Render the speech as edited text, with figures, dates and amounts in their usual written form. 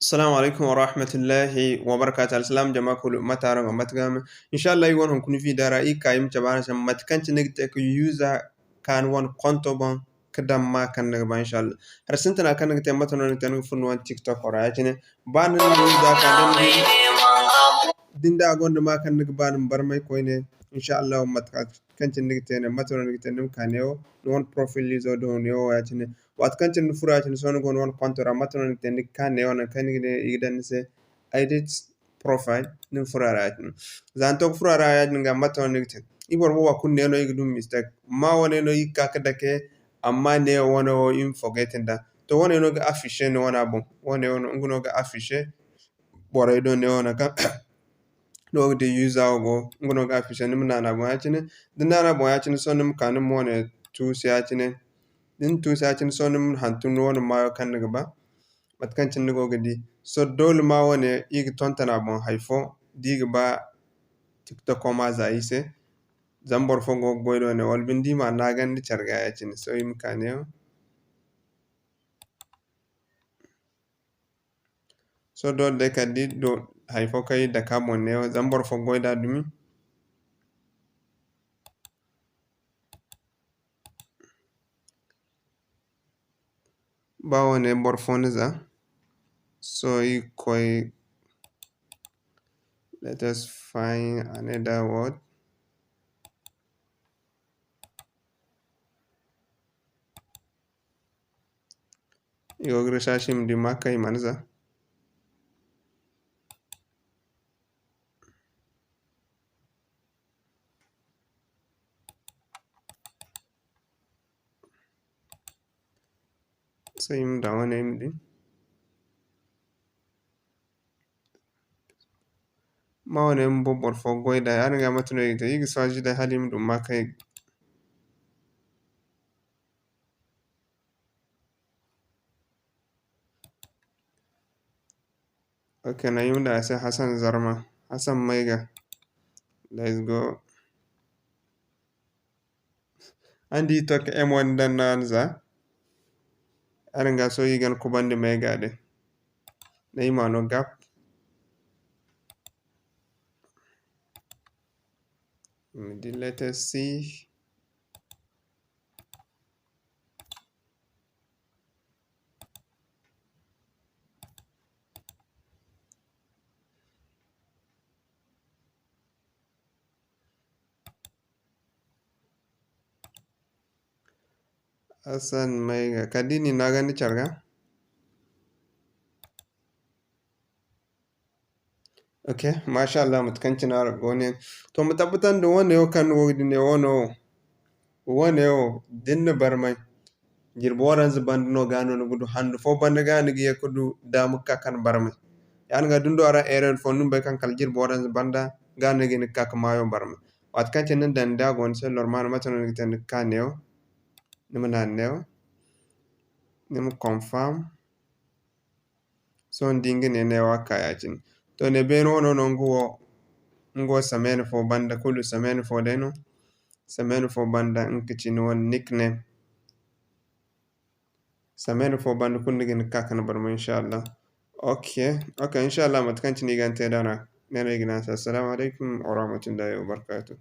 Assalamu alaikum wa rahmatullahi wa barakatuh. Alsalam jama kulu mataran wa matgam. Inshallah yi won kun vidara i kayim chabana sam matkanci nigte ku user kan won konto bon kadam ma kan nag ba inshallah. Har sintana kan nigte matano nigte nug fun won TikTok ora yacine. Ban user kan dinda gonda ma kan nig ban barmay koyne inshallah matkanci nigte ne matano nigte nim kaneo won profile user do neo yacine. Wat kantin fura cin son gon won kontora matron ten kan ne on kan ne idan se edit profile nin fura ratin zan to fura ra nga matron ne ten ibor wo kun ne no igdum mistake ma wone no yikka kada ke amma ne wono in forgetting da to wone no ga affiche no wona bon wone on nguno ga affiche bore do ne on ka no de user go nguno ga affiche nim na bon yacine dinna na bon yacine sonum kanum wone tu se yacine din tu sacin sonum hantun wani mayo kan daga ba matkancin nigo gadi so dole ma wani igi tontana bon haifo diga ba tiktok ma za ise zambor fongo goydo ne walbin di ma na gandi charga ya cin so im kane so dole de kadi do haifo kai da kamon ne zambor fongo goyda dumi ba wani bor foniza so koi let us find another word yogre shashim di makai manza so im da wani im di ma wani mbo bor fo goyda yana ga matuno yigta yigi swaji da halim dum makai okay na yim da sai Hassan Zarma Hassan Maiga let's go andi tok M1 dan nanza aranga so yigan kubande Maiga de nayima no gap let us see Hassan Maiga kadini nagani charga okay masha Allah mutkanci na gone to mutabbatan da wone yo kan wogdi ne wono wone yo dinna barmai jirboran zuban no gano no gudu handu fo bande gani gi yakudu damu kakan barmai yan ga dundo ara error fo numbe kan kal jirboran zubanda gani gi kak mayo barmai wat kan tin dan da gon se normal matan ni tan kaneo nimana neo nim confirm son dingi ne waka yacin to ne ben wono no ngo semaine fo banda kulu semaine fo deno semaine fo banda nkicin won nickname semaine fo banda kundigin kakan barmo inshallah okay inshallah matkanci ni gante dana nene gina assalamu alaikum wa rahmatullahi wa barakatuh